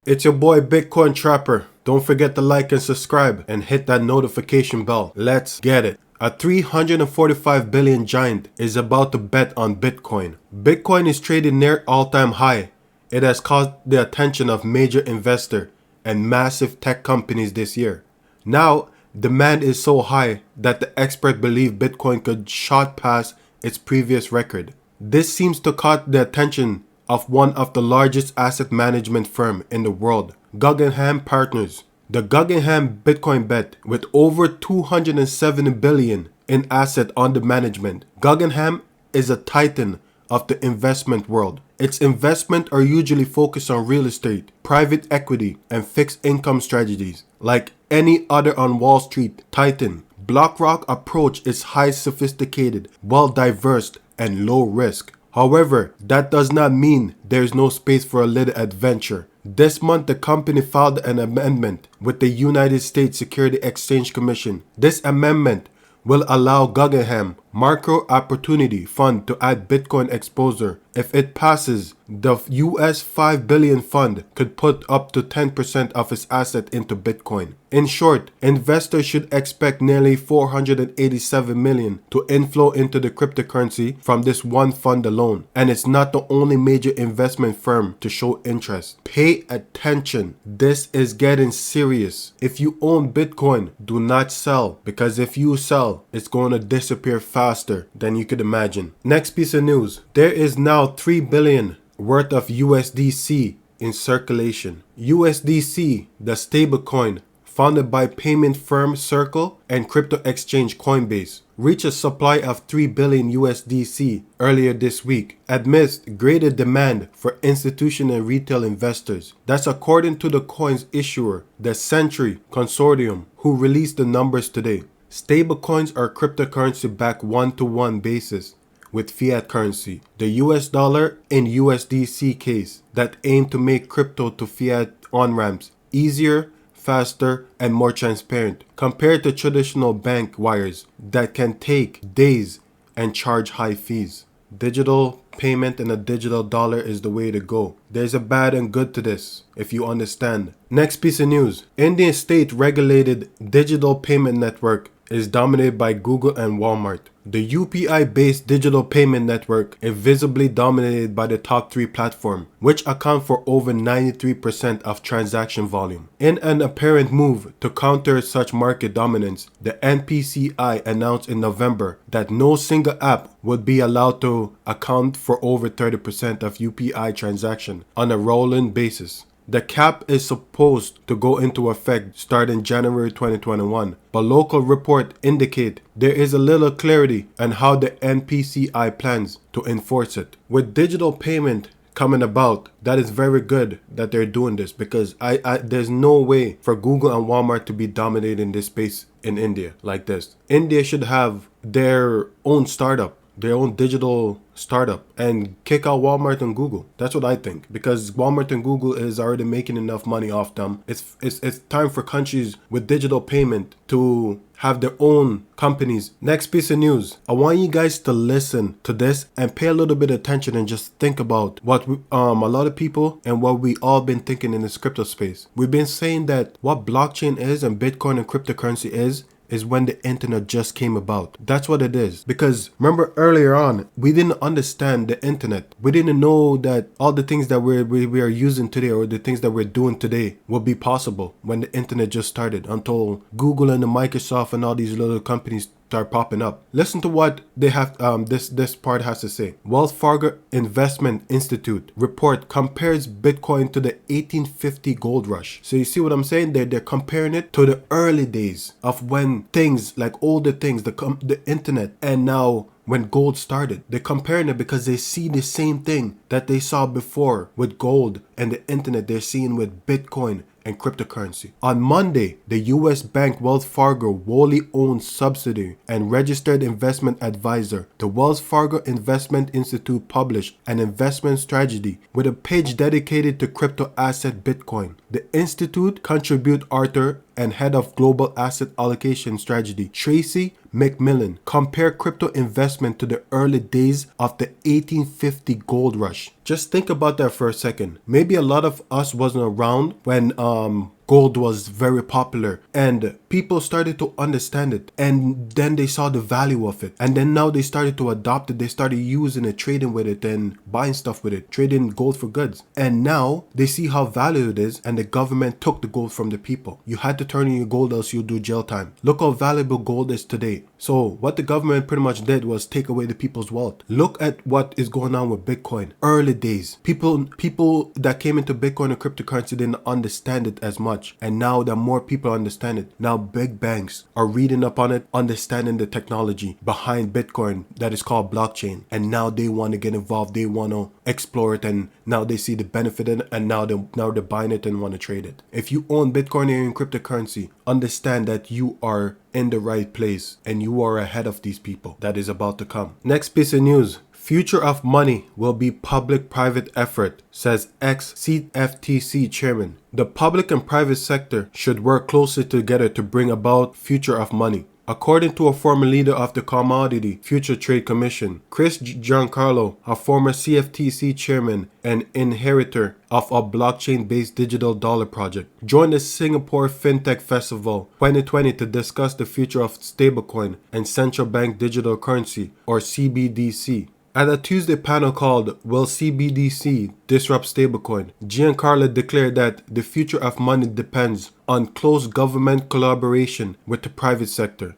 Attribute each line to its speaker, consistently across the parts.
Speaker 1: It's your boy Bitcoin Trapper. Don't forget to like and subscribe and hit that notification bell. Let's get it. A 345 billion giant is about to bet on Bitcoin. Bitcoin is trading near all-time high. It has caught the attention of major investor and massive tech companies this year. Now, demand is so high that the experts believe Bitcoin could shot past its previous record. This seems to caught the attention of one of the largest asset management firm in the world, Guggenheim Partners. The Guggenheim Bitcoin bet with over 270 billion in asset under management. Guggenheim is a titan of the investment world. Its investments are usually focused on real estate, private equity, and fixed income strategies. Like any other on Wall Street titan, BlackRock approach is high sophisticated, well diverse, and low risk. However, that does not mean there is no space for a little adventure. This month, the company filed an amendment with the United States Securities Exchange Commission. This amendment will allow Guggenheim Macro Opportunity Fund to add Bitcoin exposure. If it passes, the US $5 billion fund could put up to 10% of its asset into Bitcoin. In short, investors should expect nearly 487 million to inflow into the cryptocurrency from this one fund alone. And it's not the only major investment firm to show interest. Pay attention. This is getting serious. If you own Bitcoin, do not sell, because if you sell, it's going to disappear faster than you could imagine. Next piece of news. There is now 3 billion worth of USDC in circulation. USDC, the stablecoin founded by payment firm Circle and crypto exchange Coinbase, reached a supply of 3 billion USDC earlier this week, amidst greater demand for institutional and retail investors. That's according to the coin's issuer, the Century Consortium, who released the numbers today. Stablecoins are cryptocurrency backed one-to-one basis with fiat currency, the US dollar in USDC case, that aim to make crypto to fiat on-ramps easier, faster, and more transparent compared to traditional bank wires that can take days and charge high fees. Digital payment in a digital dollar is the way to go. There's a bad and good to this, if you understand. Next piece of news. Indian state-regulated digital payment network is dominated by Google and Walmart. The UPI-based digital payment network is visibly dominated by the top three platforms, which account for over 93% of transaction volume. In an apparent move to counter such market dominance, the NPCI announced in November that no single app would be allowed to account for over 30% of UPI transactions on a rolling basis. The cap is supposed to go into effect starting January 2021, but local reports indicate there is a little clarity on how the NPCI plans to enforce it. With digital payment coming about, that is very good that they're doing this, because there's no way for Google and Walmart to be dominating this space in India like this. India should have their own startup, their own digital startup, and kick out Walmart and Google. That's what I think, because Walmart and Google is already making enough money off them. It's time for countries with digital payment to have their own companies. Next piece of news. I want you guys to listen to this and pay a little bit of attention and just think about what a lot of people and what we all been thinking in this crypto space. We've been saying that what blockchain is and Bitcoin and cryptocurrency is when the internet just came about. That's what it is. Because remember earlier on, we didn't understand the internet. We didn't know that all the things that we are using today, or the things that we're doing today, would be possible when the internet just started, until Google and the Microsoft and all these little companies start popping up. Listen to what they have this part has to say. Wells Fargo Investment Institute report compares Bitcoin to the 1850 gold rush. So you see what I'm saying? They're comparing it to the early days of when things like older things, the internet, and now when gold started. They're comparing it because they see the same thing that they saw before with gold and the internet. They're seeing with Bitcoin and cryptocurrency. On Monday, the U.S. bank Wells Fargo wholly owned subsidiary and registered investment advisor, the Wells Fargo Investment Institute, published an investment strategy with a page dedicated to crypto asset Bitcoin. The institute contribute author and head of global asset allocation strategy, Tracy McMillan, compare crypto investment to the early days of the 1850 gold rush. Just think about that for a second. Maybe a lot of us wasn't around when gold was very popular and people started to understand it, and then they saw the value of it, and then now they started to adopt it. They started using it, trading with it, and buying stuff with it, trading gold for goods. And now they see how valuable it is, and the government took the gold from the people. You had to turn in your gold else you'll do jail time. Look how valuable gold is today. So what the government pretty much did was take away the people's wealth. Look at what is going on with Bitcoin. Early days, people that came into Bitcoin and cryptocurrency didn't understand it as much, and now that more people understand it, now big banks are reading up on it, understanding the technology behind Bitcoin that is called blockchain, and now they want to get involved. They want to explore it, and now they see the benefit in it, and now they're buying it and want to trade it. If you own Bitcoin or in cryptocurrency, understand that you are in the right place and you are ahead of these people that is about to come. Next piece of news. Future of money will be public-private effort, says ex-CFTC chairman. The public and private sector should work closely together to bring about future of money. According to a former leader of the Commodity Future Trade Commission, Chris Giancarlo, a former CFTC chairman and inheritor of a blockchain-based digital dollar project, joined the Singapore FinTech Festival 2020 to discuss the future of stablecoin and central bank digital currency, or CBDC. At a Tuesday panel called Will CBDC Disrupt Stablecoin, Giancarlo declared that the future of money depends on close government collaboration with the private sector.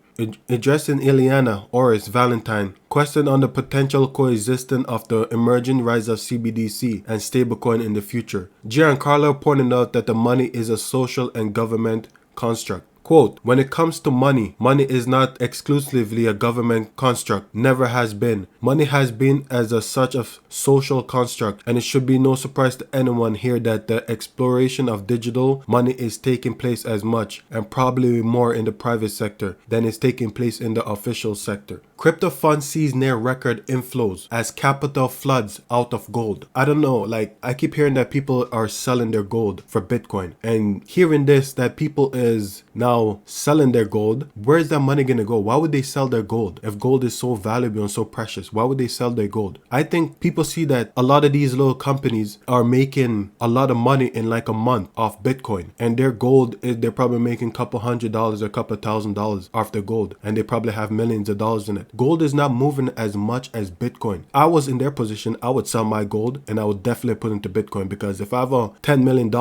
Speaker 1: Addressing Ileana Oris Valentine, questioned on the potential coexistence of the emerging rise of CBDC and stablecoin in the future, Giancarlo pointed out that the money is a social and government construct. Quote, when it comes to money, money is not exclusively a government construct, never has been. Money has been as such a social construct, and it should be no surprise to anyone here that the exploration of digital money is taking place as much, and probably more in the private sector than is taking place in the official sector. Crypto funds sees near record inflows as capital floods out of gold. I don't know, like I keep hearing that people are selling their gold for Bitcoin, and hearing this that people is now selling their gold. Where's that money gonna go? Why would they sell their gold if gold is so valuable and so precious? Why would they sell their gold? I think people see that a lot of these little companies are making a lot of money in like a month off Bitcoin, and their gold is they're probably making a couple $100 or a couple $1,000s off their gold, and they probably have millions of dollars in it. Gold is not moving as much as Bitcoin. I was in their position, I would sell my gold and I would definitely put into Bitcoin, because if I have a $10 million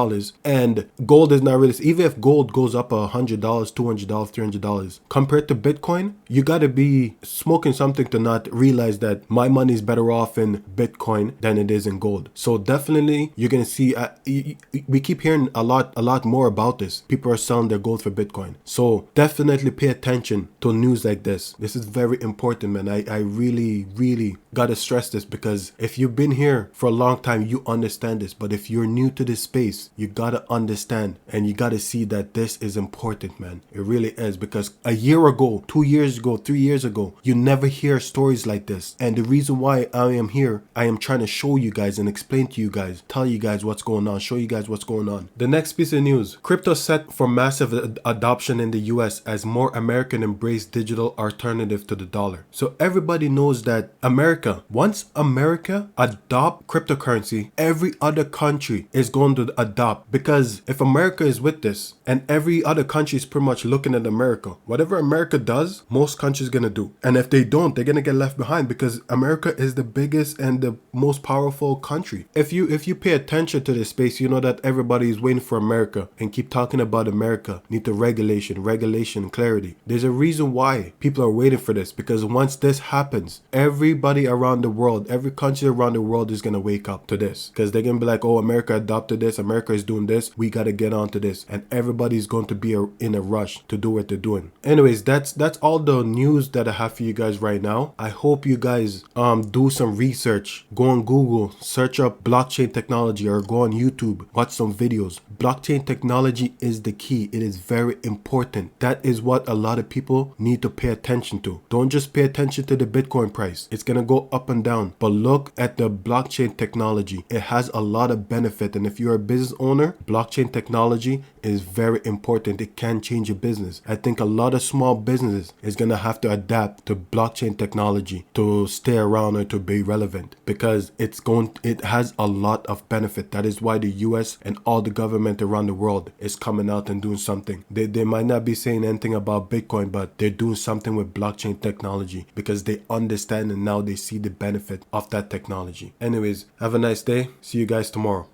Speaker 1: and gold is not really, even if gold goes up $100, $200, $300 compared to Bitcoin, you got to be smoking something to not realize that my money is better off in Bitcoin than it is in gold. So definitely you're gonna see we keep hearing a lot more about this. People are selling their gold for Bitcoin. So definitely pay attention to news like this. This is very important, man. I really gotta stress this, because if you've been here for a long time, you understand this. But if you're new to this space, you gotta understand and you gotta see that this is important, man. It really is, because a year ago, 2 years ago, 3 years ago, you never hear stories like this. And the reason why I am here, I am trying to show you guys and explain to you guys, tell you guys what's going on, show you guys what's going on. The next piece of news, crypto set for massive adoption in the US as more American embrace digital alternative to the dollar. So everybody knows that once America adopt cryptocurrency, every other country is going to adopt, because if America is with this and every other country is pretty much looking at America, whatever America does, most countries gonna do. And if they don't, they're gonna get left behind, because America is the biggest and the most powerful country. If you pay attention to this space, you know that everybody is waiting for America and keep talking about America. Need the regulation, clarity. There's a reason why people are waiting for this, because once this happens, everybody around the world, every country around the world is gonna wake up to this, because they're gonna be like, oh, America adopted this, America is doing this, we gotta get onto this, and everybody's going to be in a rush to do what they're doing. Anyways, that's all the news that I have for you guys right now. I hope you guys do some research. Go on Google, search up blockchain technology, or go on YouTube, watch some videos. Blockchain technology is the key. It is very important. That is what a lot of people need to pay attention to. Don't just pay attention to the Bitcoin price. It's gonna go up and down, but look at the blockchain technology. It has a lot of benefit, and if you're a business owner, blockchain technology is very important. It can can change your business. I think a lot of small businesses is going to have to adapt to blockchain technology to stay around or to be relevant, because it has a lot of benefit. That is why the US and all the government around the world is coming out and doing something. They might not be saying anything about Bitcoin, but they're doing something with blockchain technology because they understand and now they see the benefit of that technology. Anyways, have a nice day. See you guys tomorrow.